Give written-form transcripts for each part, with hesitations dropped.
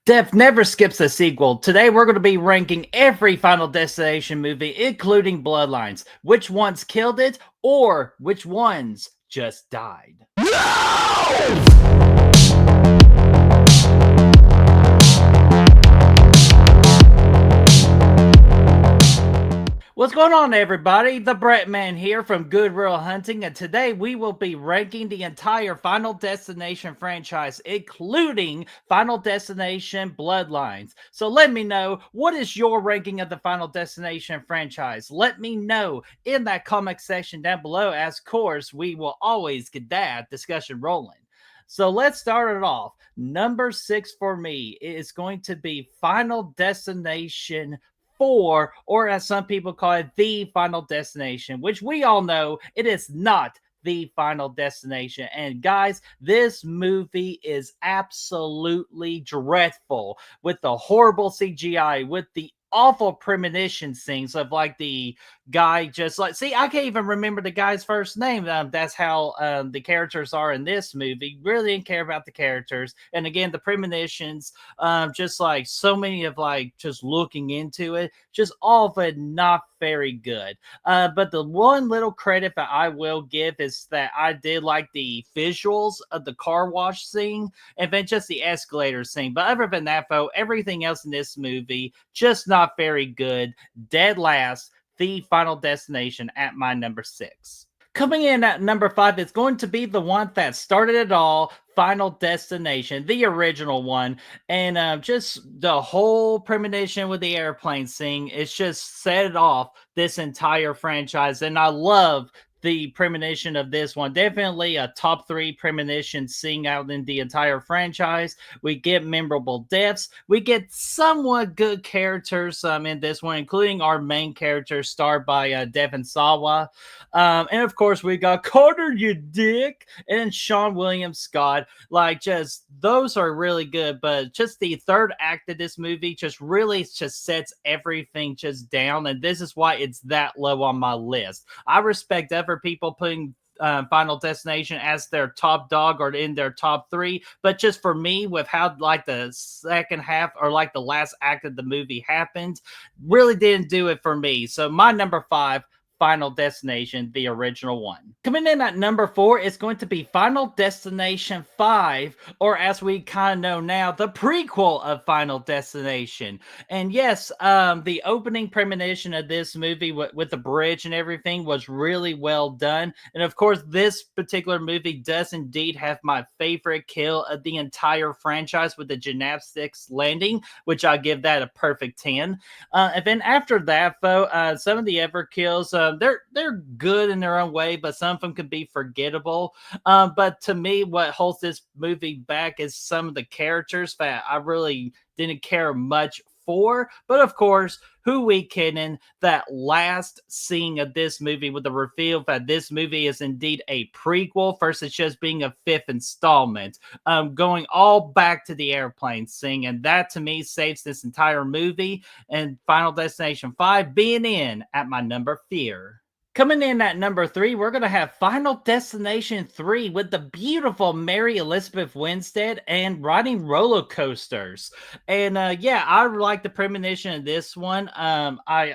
Death never skips a sequel. Today we're going to be ranking every Final Destination movie, including Bloodlines. Which ones killed it, or which ones just died? What's going on, everybody? The BrettMan here from Good Real Hunting, and today we will be ranking the entire Final Destination franchise, including Final Destination Bloodlines. So let me know, what is your ranking of the Final Destination franchise? Let me know in that comment section down below, as of course we will always get that discussion rolling. So let's start it off. Number 6 for me is going to be Final Destination 4, or as some people call it, the Final Destination, which we all know it is not the Final Destination. And guys, this movie is absolutely dreadful, with the horrible CGI, with the awful premonition scenes of like the guy just like, see, I can't even remember the guy's first name. That's how the characters are in this movie. Really didn't care about the characters. And again, the premonitions, just like so many of like just looking into it, just all of it not very good. But the one little credit that I will give is that I did like the visuals of the car wash scene and then just the escalator scene. But other than that, though, everything else in this movie just not very good. Dead last, the Final Destination at my number 6. Coming in at number 5 is going to be the one that started it all, Final Destination, the original one. And just the whole premonition with the airplane scene, it's just set off this entire franchise. And I love the premonition of this one. Definitely a top 3 premonition scene out in the entire franchise. We get memorable deaths. We get somewhat good characters in this one, including our main character, starred by Devon Sawa. And of course, we got Carter, you dick, and Sean William Scott. Like, just those are really good. But just the third act of this movie just really just sets everything just down. And this is why it's that low on my list. I respect other people putting Final Destination as their top dog or in their top 3, but just for me, with how like the second half or like the last act of the movie happened, really didn't do it for me. So my number 5, Final Destination, the original one. Coming in at number 4 is going to be Final Destination 5, or as we kind of know now, the prequel of Final Destination. And yes, the opening premonition of this movie with the bridge and everything was really well done. And of course, this particular movie does indeed have my favorite kill of the entire franchise with the gymnastics landing, which I give that a perfect 10. And then after that, though, some of the other kills, they're good in their own way, but some of them can be forgettable. But to me, what holds this movie back is some of the characters that I really didn't care much for. But of course, who we kidding? That last scene of this movie with the reveal that this movie is indeed a prequel versus just being a 5th installment, going all back to the airplane scene, and that to me saves this entire movie. And Final Destination 5 being in at my number 4. Coming in at number 3, we're going to have Final Destination 3 with the beautiful Mary Elizabeth Winstead and riding roller coasters. And yeah, I like the premonition of this one. I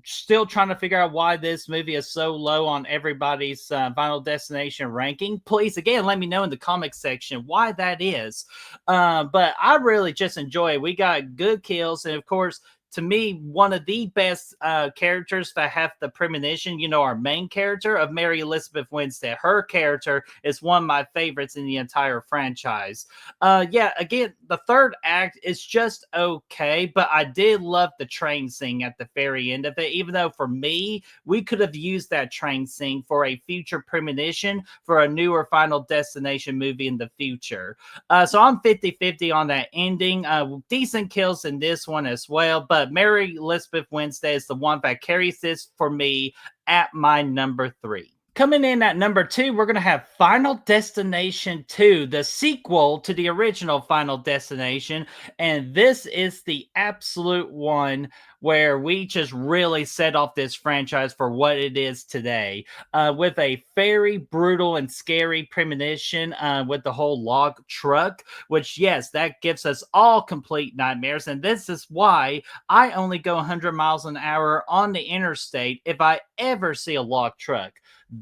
still trying to figure out why this movie is so low on everybody's Final Destination ranking. Please, again, let me know in the comment section why that is. But I really just enjoy it. We got good kills, and of course, to me, one of the best characters that have the premonition, you know, our main character of Mary Elizabeth Winstead. Her character is one of my favorites in the entire franchise. Yeah, again, the third act is just okay, but I did love the train scene at the very end of it, even though for me, we could have used that train scene for a future premonition for a newer Final Destination movie in the future. So I'm 50-50 on that ending. Decent kills in this one as well, but Mary Elizabeth Winstead is the one that carries this for me at my number 3. Coming in at number 2, we're going to have Final Destination 2, the sequel to the original Final Destination. And this is the absolute one where we just really set off this franchise for what it is today, with a very brutal and scary premonition with the whole log truck, which, yes, that gives us all complete nightmares. And this is why I only go 100 miles an hour on the interstate if I ever see a log truck.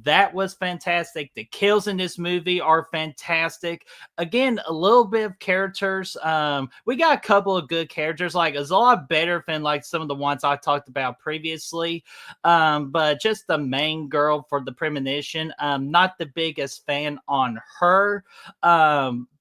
That was fantastic. The kills in this movie are fantastic. Again, a little bit of characters. We got a couple of good characters. Like, it's a lot better than like some of the ones I talked about previously. But just the main girl for the premonition, not the biggest fan on her.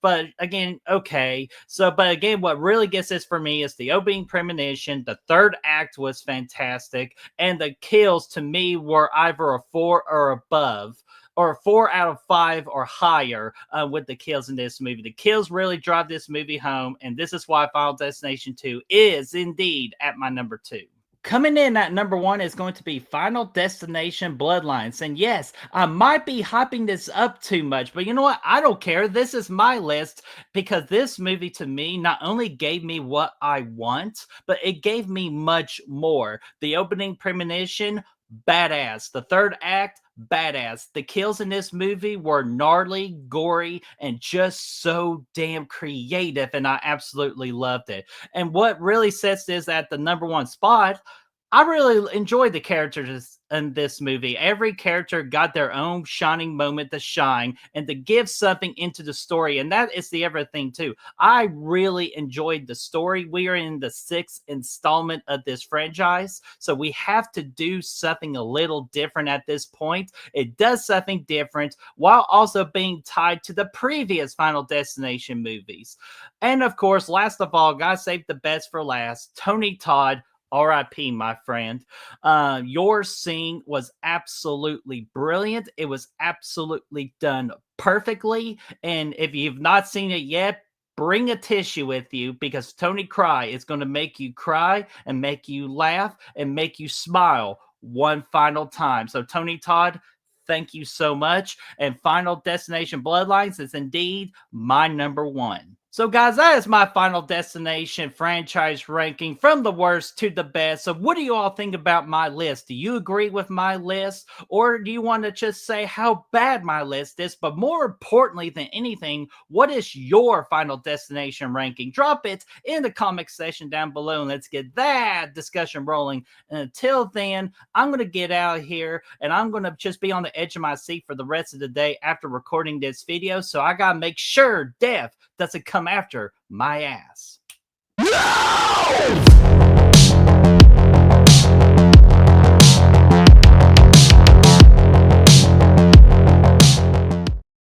But again, okay. So, but again, what really gets this for me is the opening premonition. The third act was fantastic, and the kills to me were either a 4 or above, or 4 out of 5 or higher with the kills in this movie. The kills really drive this movie home, and this is why Final Destination 2 is indeed at my number 2. Coming in at number 1 is going to be Final Destination Bloodlines. And yes, I might be hyping this up too much, but you know what? I don't care. This is my list because this movie to me not only gave me what I want, but it gave me much more. The opening premonition, badass. The third act, badass. The kills in this movie were gnarly, gory, and just so damn creative, and I absolutely loved it. And what really sets this at the number 1 spot, I really enjoyed the characters in this movie. Every character got their own shining moment to shine and to give something into the story. And that is the other thing, too. I really enjoyed the story. We are in the 6th installment of this franchise, so we have to do something a little different at this point. It does something different while also being tied to the previous Final Destination movies. And of course, last of all, gotta save the best for last. Tony Todd, RIP, my friend. Your scene was absolutely brilliant. It was absolutely done perfectly. And if you've not seen it yet, bring a tissue with you because Tony Cry is going to make you cry and make you laugh and make you smile one final time. So, Tony Todd, thank you so much. And Final Destination Bloodlines is indeed my number 1. So, guys, that is my Final Destination franchise ranking from the worst to the best. So, what do you all think about my list? Do you agree with my list? Or do you want to just say how bad my list is? But more importantly than anything, what is your Final Destination ranking? Drop it in the comment section down below and let's get that discussion rolling. And until then, I'm going to get out of here and I'm going to just be on the edge of my seat for the rest of the day after recording this video. So, I got to make sure death doesn't come after my ass. No!